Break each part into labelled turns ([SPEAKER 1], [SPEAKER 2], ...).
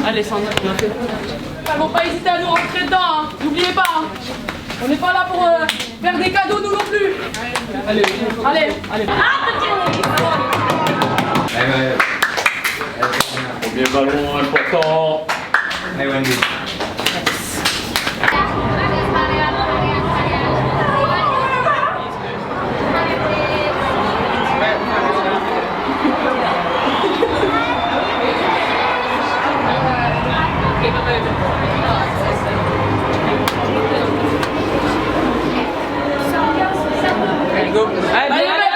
[SPEAKER 1] Allez, Sandra, on a fait. Ils vont pas hésiter à nous rentrer dedans, hein. N'oubliez pas. Hein. On n'est pas là pour faire des cadeaux, nous non plus. Allez, allez, allez.
[SPEAKER 2] Premier ballon important.
[SPEAKER 3] Allez, Wendy.
[SPEAKER 1] Allez, allez, allez.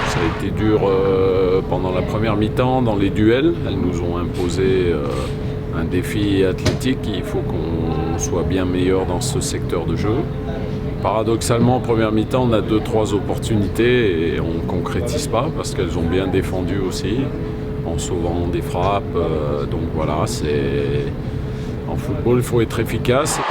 [SPEAKER 2] Ça a été dur pendant la première mi-temps dans les duels. Elles nous ont imposé un défi athlétique. Il faut qu'on soit bien meilleur dans ce secteur de jeu. Paradoxalement, en première mi-temps, on a 2-3 opportunités et on ne concrétise pas parce qu'elles ont bien défendu aussi en sauvant des frappes. Donc voilà, en football, il faut être efficace.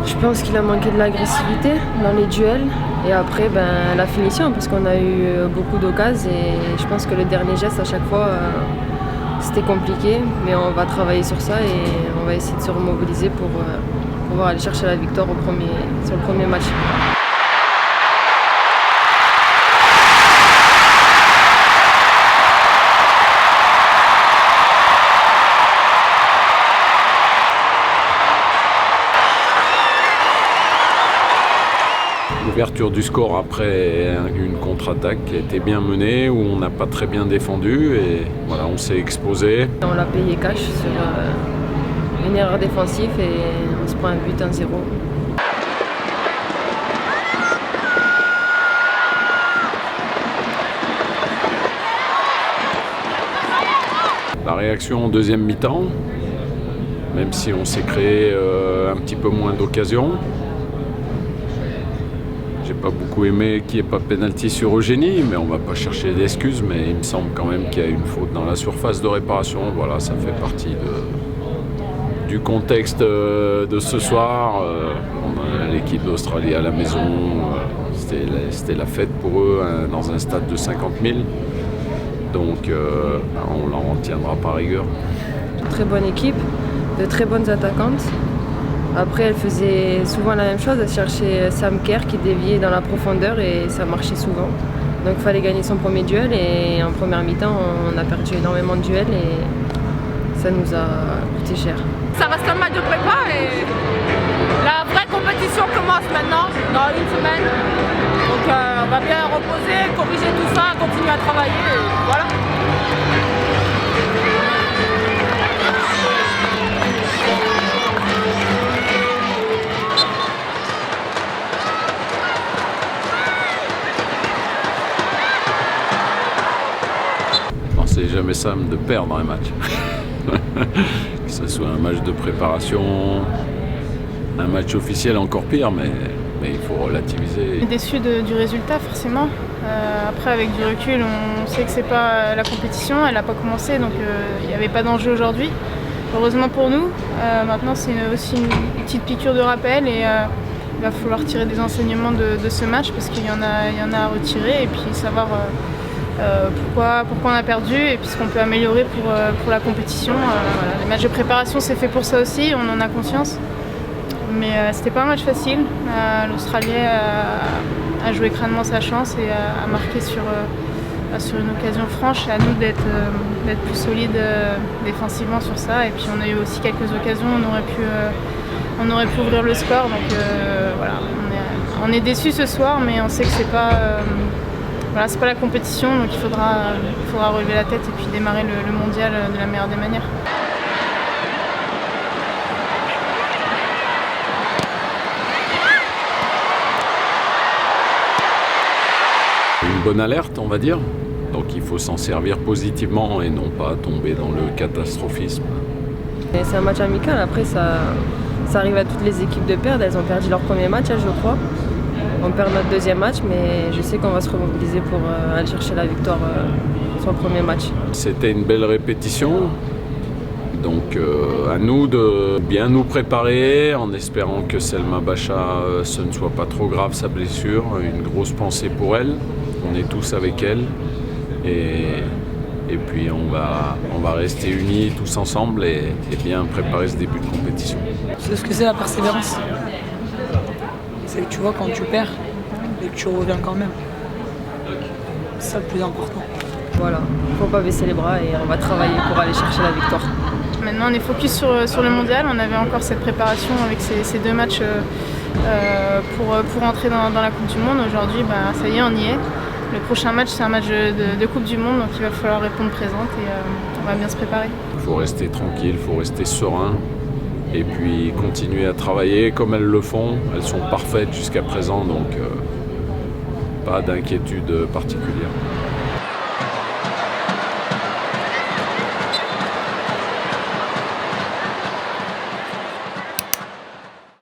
[SPEAKER 4] Je pense qu'il a manqué de l'agressivité dans les duels et après la finition parce qu'on a eu beaucoup d'occasions et je pense que le dernier geste à chaque fois c'était compliqué, mais on va travailler sur ça et on va essayer de se remobiliser pour pouvoir aller chercher la victoire sur le premier match.
[SPEAKER 2] L'ouverture du score après une contre-attaque qui a été bien menée, où on n'a pas très bien défendu et voilà, on s'est exposé.
[SPEAKER 4] On l'a payé cash sur une erreur défensive et on se prend un but 1-0.
[SPEAKER 2] La réaction en deuxième mi-temps, même si on s'est créé un petit peu moins d'occasions. J'ai pas beaucoup aimé qu'il n'y ait pas de pénalty sur Eugénie, mais on va pas chercher d'excuses, mais il me semble quand même qu'il y a une faute dans la surface de réparation. Voilà, ça fait partie du contexte de ce soir. On a l'équipe d'Australie à la maison, c'était la fête pour eux hein, dans un stade de 50 000. Donc on l'en retiendra par rigueur.
[SPEAKER 4] Très bonne équipe, de très bonnes attaquantes. Après, elle faisait souvent la même chose, elle cherchait Sam Kerr qui déviait dans la profondeur et ça marchait souvent. Donc il fallait gagner son premier duel et en première mi-temps, on a perdu énormément de duels et ça nous a coûté cher.
[SPEAKER 5] Ça reste un match de prépa et la vraie compétition commence maintenant, dans une semaine. Donc on va bien reposer, corriger tout ça, continuer à travailler et voilà.
[SPEAKER 2] C'est jamais simple de perdre un match. Que ce soit un match de préparation, un match officiel encore pire, mais il faut relativiser.
[SPEAKER 6] On est déçu du résultat forcément. Après avec du recul, on sait que c'est pas la compétition, elle n'a pas commencé, donc il n'y avait pas d'enjeu aujourd'hui. Heureusement pour nous. Maintenant c'est aussi une petite piqûre de rappel et il va falloir tirer des enseignements de ce match parce qu'il y en a à retirer et puis savoir pourquoi on a perdu et puis ce qu'on peut améliorer pour la compétition. Voilà. Les matchs de préparation c'est fait pour ça aussi, on en a conscience. Mais c'était pas un match facile. L'Australie a joué crânement sa chance et a marqué sur une occasion franche. À nous d'être plus solide défensivement sur ça. Et puis on a eu aussi quelques occasions où on aurait pu ouvrir le score. Donc voilà, on est déçus ce soir, mais on sait que c'est pas la compétition. Donc il faudra relever la tête et puis démarrer le mondial de la meilleure des manières.
[SPEAKER 2] Une bonne alerte, on va dire. Donc il faut s'en servir positivement et non pas tomber dans le catastrophisme.
[SPEAKER 4] C'est un match amical, après ça arrive à toutes les équipes de perdre. Elles ont perdu leur premier match, je crois. On perd notre deuxième match, mais je sais qu'on va se remobiliser pour aller chercher la victoire sur le premier match.
[SPEAKER 2] C'était une belle répétition. Donc à nous de bien nous préparer en espérant que Selma Bacha ce ne soit pas trop grave sa blessure. Une grosse pensée pour elle. On est tous avec elle. Et puis on va rester unis tous ensemble et bien préparer ce début de compétition.
[SPEAKER 3] C'est ce que c'est la persévérance. C'est que tu vois quand tu perds et que tu reviens quand même. C'est ça le plus important.
[SPEAKER 4] Voilà, il ne faut pas baisser les bras et on va travailler pour aller chercher la victoire.
[SPEAKER 6] Maintenant on est focus sur le mondial. On avait encore cette préparation avec ces deux matchs pour entrer dans la Coupe du Monde. Aujourd'hui, ça y est, on y est. Le prochain match, c'est un match de Coupe du Monde, donc il va falloir répondre présente et on va bien se préparer.
[SPEAKER 2] Il faut rester tranquille, il faut rester serein et puis continuer à travailler comme elles le font. Elles sont parfaites jusqu'à présent, donc pas d'inquiétude particulière.